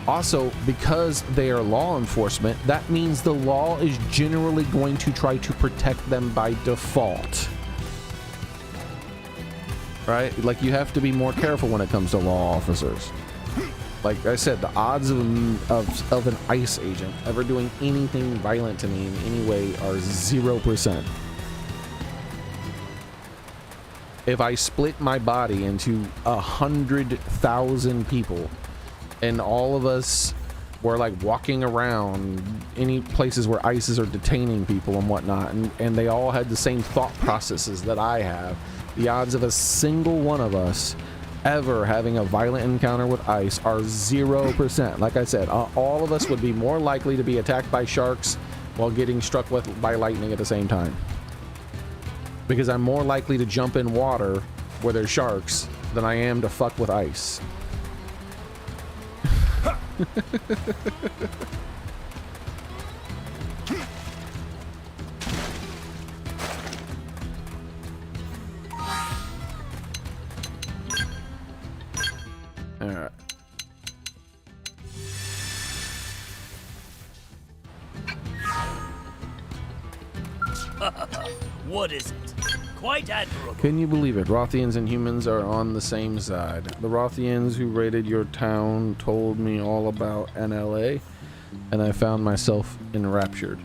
Also, because they are law enforcement, that means the law is generally going to try to protect them by default. Right? Like, you have to be more careful when it comes to law officers. Like I said, the odds of an ICE agent ever doing anything violent to me in any way are 0%. If I split my body into 100,000 people and all of us were like walking around any places where ICEs are detaining people and whatnot, and they all had the same thought processes that I have, the odds of a single one of us ever having a violent encounter with ICE are 0%. Like I said, all of us would be more likely to be attacked by sharks while getting struck by lightning at the same time. Because I'm more likely to jump in water where there's sharks than I am to fuck with ICE. Alright. What is it? Quite admirable. Can you believe it? Rothians and humans are on the same side. The Rothians who raided your town told me all about NLA, and I found myself enraptured.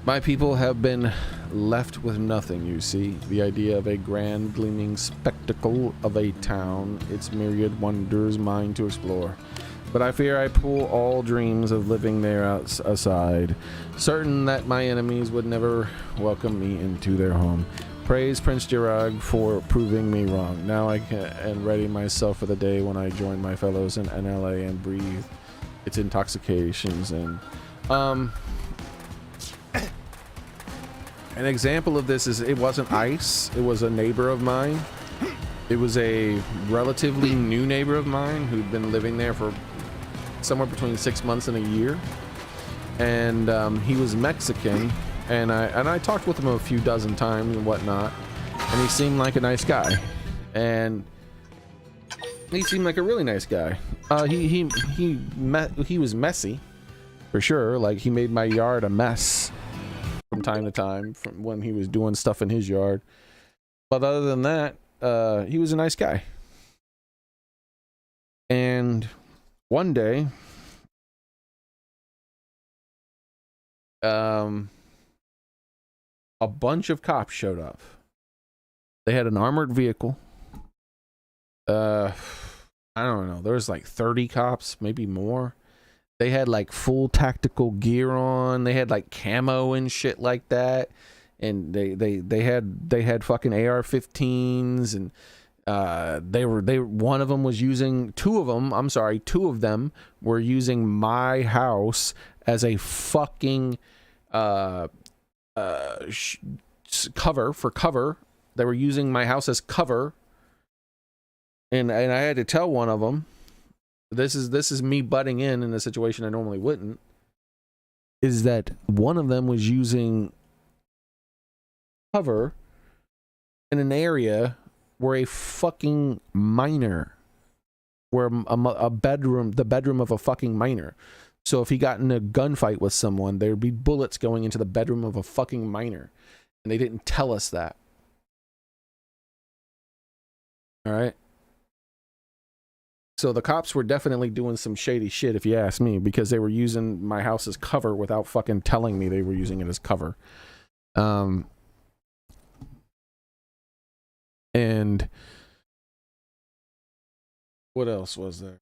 My people have been left with nothing, you see. The idea of a grand gleaming spectacle of a town, its myriad wonders mine to explore. But I fear I pull all dreams of living there aside, certain that my enemies would never welcome me into their home. Praise Prince Jirag for proving me wrong. Now I can ready myself for the day when I join my fellows in NLA and breathe its intoxications. And an example of this is, it wasn't ICE, it was a neighbor of mine. It was a relatively new neighbor of mine who'd been living there for somewhere between 6 months and a year, and he was Mexican, and I talked with him a few dozen times and whatnot, and he seemed like a nice guy. And He seemed like a really nice guy. He was messy, for sure. Like, he made my yard a mess from time to time from when he was doing stuff in his yard. But other than that, he was a nice guy. And one day, a bunch of cops showed up. They had an armored vehicle. I don't know. There was like 30 cops, maybe more. They had like full tactical gear on. They had like camo and shit like that. And they had fucking AR-15s, and one of them was using two of them were using my house as a fucking cover. They were using my house as cover, and I had to tell one of them, this is me butting in a situation I normally wouldn't, is that one of them was using cover in an area where a fucking miner, where the bedroom of a fucking miner. So if he got in a gunfight with someone, there'd be bullets going into the bedroom of a fucking miner, and they didn't tell us that. All right. So the cops were definitely doing some shady shit, if you ask me, because they were using my house as cover without fucking telling me they were using it as cover. And what else was there?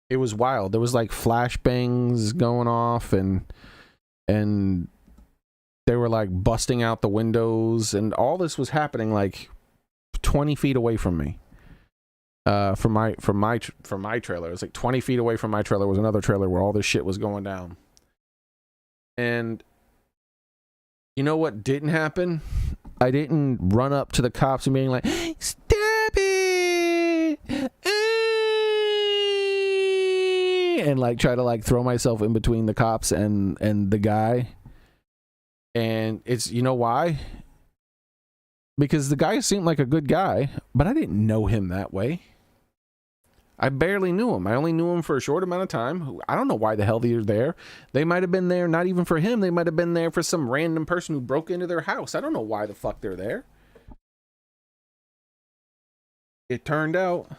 It was wild. There was like flashbangs going off, and they were like busting out the windows, and all this was happening like 20 feet away from me. From my trailer. It was like 20 feet away from my trailer was another trailer where all this shit was going down. And you know what didn't happen? I didn't run up to the cops and being like, "Stop it!" and like try to like throw myself in between the cops and the guy. And it's, you know why? Because the guy seemed like a good guy, but I didn't know him that way. I barely knew him. I only knew him for a short amount of time. I don't know why the hell they're there. They might have been there not even for him. They might have been there for some random person who broke into their house. I don't know why the fuck they're there. It turned out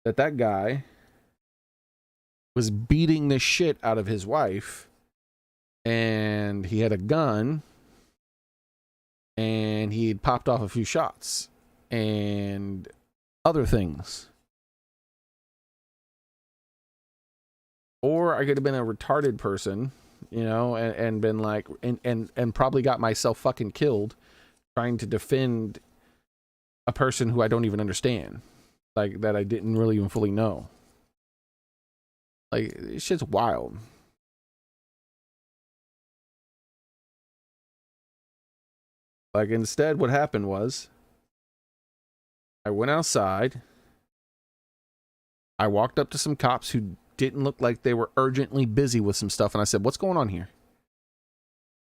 that guy was beating the shit out of his wife, and he had a gun, and he had popped off a few shots and other things. Or I could have been a retarded person, you know, and been like, and probably got myself fucking killed trying to defend a person who I don't even understand, like that I didn't really even fully know. Like, this shit's wild. Like, instead, what happened was, I went outside. I walked up to some cops who didn't look like they were urgently busy with some stuff, and I said, "What's going on here?"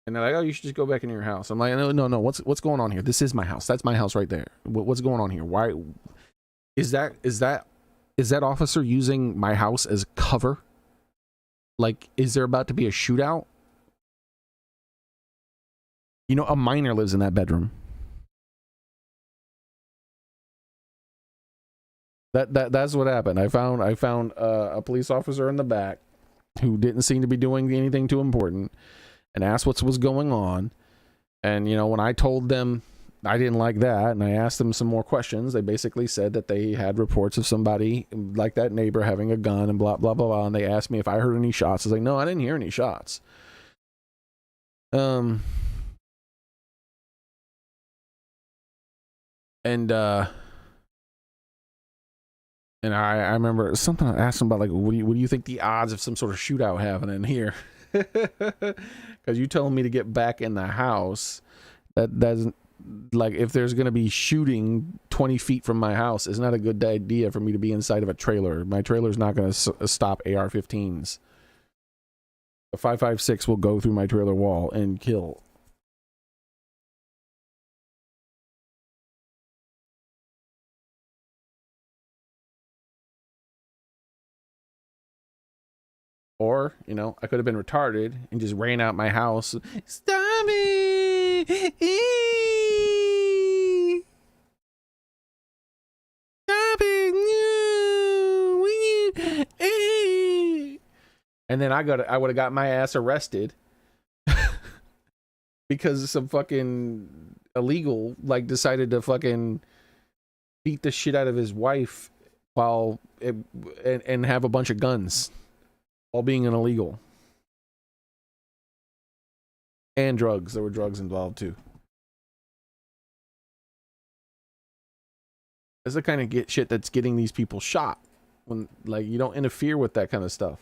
And they're like, "Oh, you should just go back into your house." I'm like, "No. What's going on here? This is my house. That's my house right there. What's going on here? Why is that officer using my house as cover? Like, is there about to be a shootout? You know, a minor lives in that bedroom." That's what happened. I found a police officer in the back who didn't seem to be doing anything too important, and asked what was going on. And you know, when I told them I didn't like that, and I asked them some more questions, they basically said that they had reports of somebody like that neighbor having a gun and blah blah blah blah. And they asked me if I heard any shots. I was like, "No, I didn't hear any shots." And I remember something I asked him about, like, what do you think the odds of some sort of shootout happening here? Because you telling me to get back in the house, that's like, if there's going to be shooting 20 feet from my house, it's not a good idea for me to be inside of a trailer. My trailer's not going to stop AR-15s. A 5.56 will go through my trailer wall and kill. Or, you know, I could have been retarded and just ran out my house. Stop it! Stop it! No! And then I would have got my ass arrested because some fucking illegal like decided to fucking beat the shit out of his wife and have a bunch of guns while being an illegal. And drugs. There were drugs involved too. That's the kind of shit that's getting these people shot. When like you don't interfere with that kind of stuff.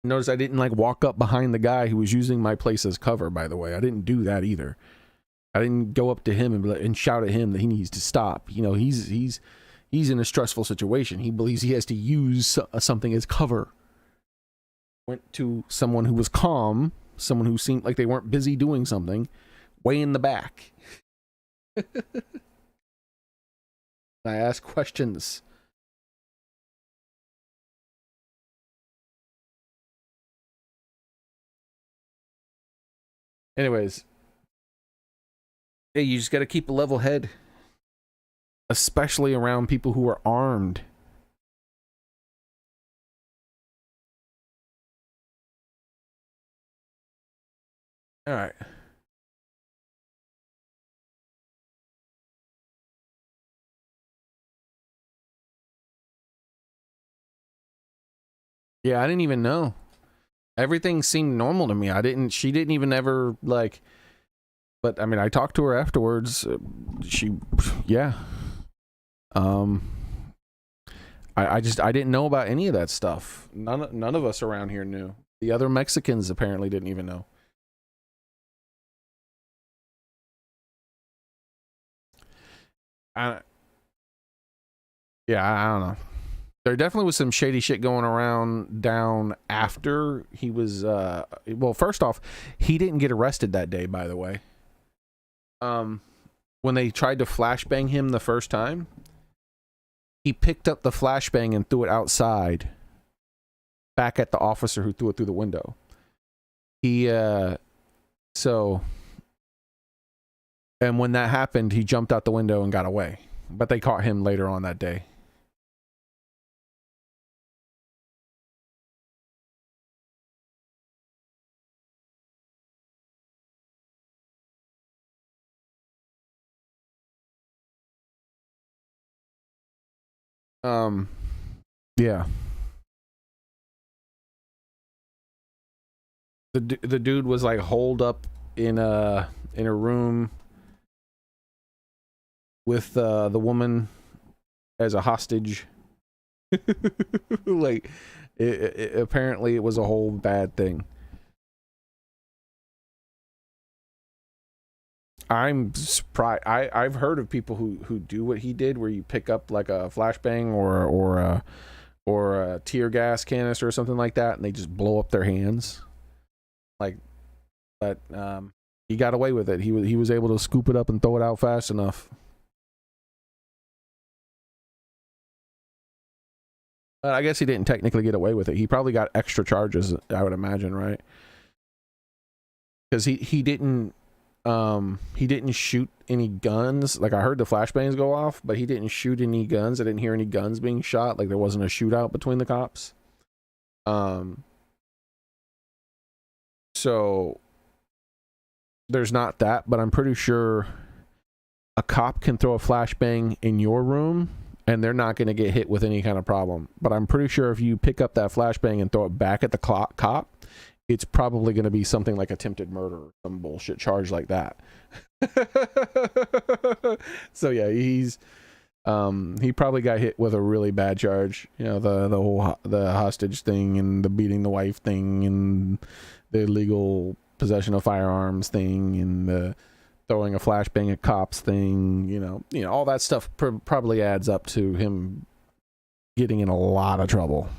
Notice I didn't like walk up behind the guy who was using my place as cover, by the way. I didn't do that either. I didn't go up to him and shout at him that he needs to stop. You know, he's in a stressful situation. He believes he has to use something as cover. Went to someone who was calm, someone who seemed like they weren't busy doing something, way in the back. I asked questions. Anyways, hey, you just got to keep a level head, especially around people who are armed. All right. Yeah, I didn't even know. Everything seemed normal to me. She didn't even ever like, but I mean, I talked to her afterwards. Yeah. I didn't know about any of that stuff. None of us around here knew. The other Mexicans apparently didn't even know. I don't know. There definitely was some shady shit going around down after he was well, first off, he didn't get arrested that day, by the way. When they tried to flashbang him the first time, he picked up the flashbang and threw it outside back at the officer who threw it through the window. And when that happened, he jumped out the window and got away. But they caught him later on that day. Yeah. The dude was like holed up in a room with the woman as a hostage. Like apparently it was a whole bad thing. I'm surprised. I've heard of people who do what he did, where you pick up like a flashbang or a tear gas canister or something like that, and they just blow up their hands. Like, but he got away with it. He was able to scoop it up and throw it out fast enough. But I guess he didn't technically get away with it. He probably got extra charges, I would imagine, right? Because he didn't shoot any guns. Like, I heard the flashbangs go off, but he didn't shoot any guns. I didn't hear any guns being shot. Like, there wasn't a shootout between the cops. So there's not that, but I'm pretty sure a cop can throw a flashbang in your room and they're not going to get hit with any kind of problem. But I'm pretty sure if you pick up that flashbang and throw it back at the cop, it's probably going to be something like attempted murder or some bullshit charge like that. So yeah, he probably got hit with a really bad charge. You know, the hostage thing and the beating the wife thing and the illegal possession of firearms thing and the throwing a flashbang at cops thing. You know, all that stuff probably adds up to him getting in a lot of trouble.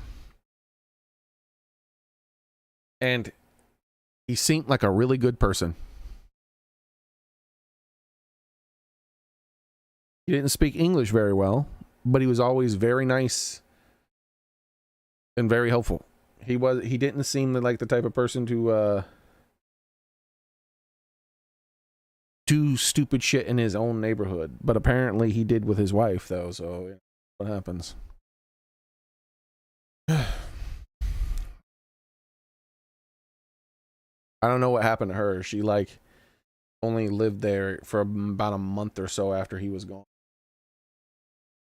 And he seemed like a really good person. He didn't speak English very well, but he was always very nice. and very helpful. He didn't seem like the type of person to do stupid shit in his own neighborhood, but apparently he did with his wife though, so what happens? I don't know what happened to her. She like only lived there for about a month or so after he was gone.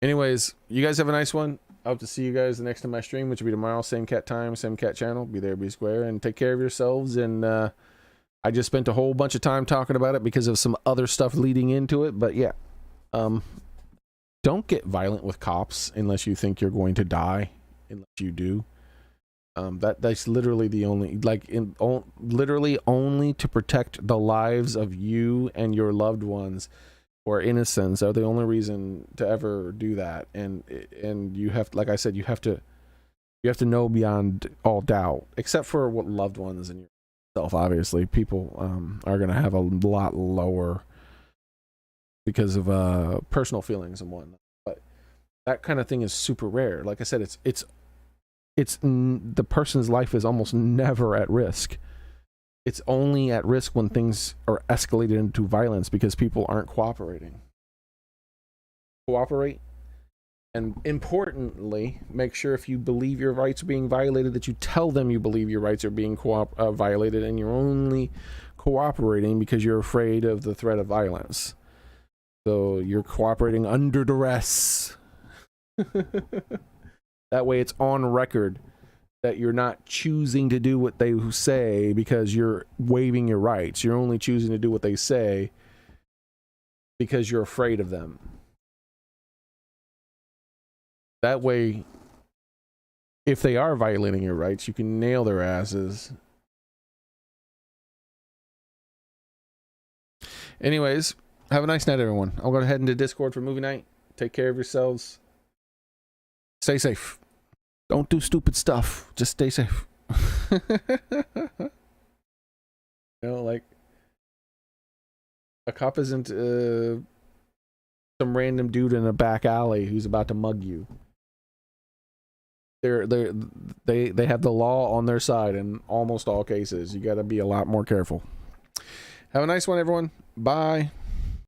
Anyways, you guys have a nice one. I hope to see you guys the next time I stream, which will be tomorrow. Same cat time, same cat channel. Be there, be square, and take care of yourselves. And I just spent a whole bunch of time talking about it because of some other stuff leading into it. But yeah, don't get violent with cops unless you think you're going to die. Unless you do. That's literally the only, like, literally only to protect the lives of you and your loved ones or innocents are the only reason to ever do that. And you have, like I said, you have to know beyond all doubt, except for what loved ones and yourself. Obviously, people are gonna have a lot lower because of personal feelings and whatnot. But that kind of thing is super rare. Like I said, it's the person's life is almost never at risk. It's only at risk when things are escalated into violence because people aren't cooperating. Cooperate, and importantly, make sure if you believe your rights are being violated that you tell them you believe your rights are being violated, and you're only cooperating because you're afraid of the threat of violence. So you're cooperating under duress. That way it's on record that you're not choosing to do what they say because you're waiving your rights. You're only choosing to do what they say because you're afraid of them. That way, if they are violating your rights, you can nail their asses. Anyways, have a nice night, everyone. I'll go ahead into Discord for movie night. Take care of yourselves. Stay safe. Don't do stupid stuff. Just stay safe. You know, like, a cop isn't some random dude in a back alley who's about to mug you. They have the law on their side in almost all cases. You got to be a lot more careful. Have a nice one, everyone. Bye.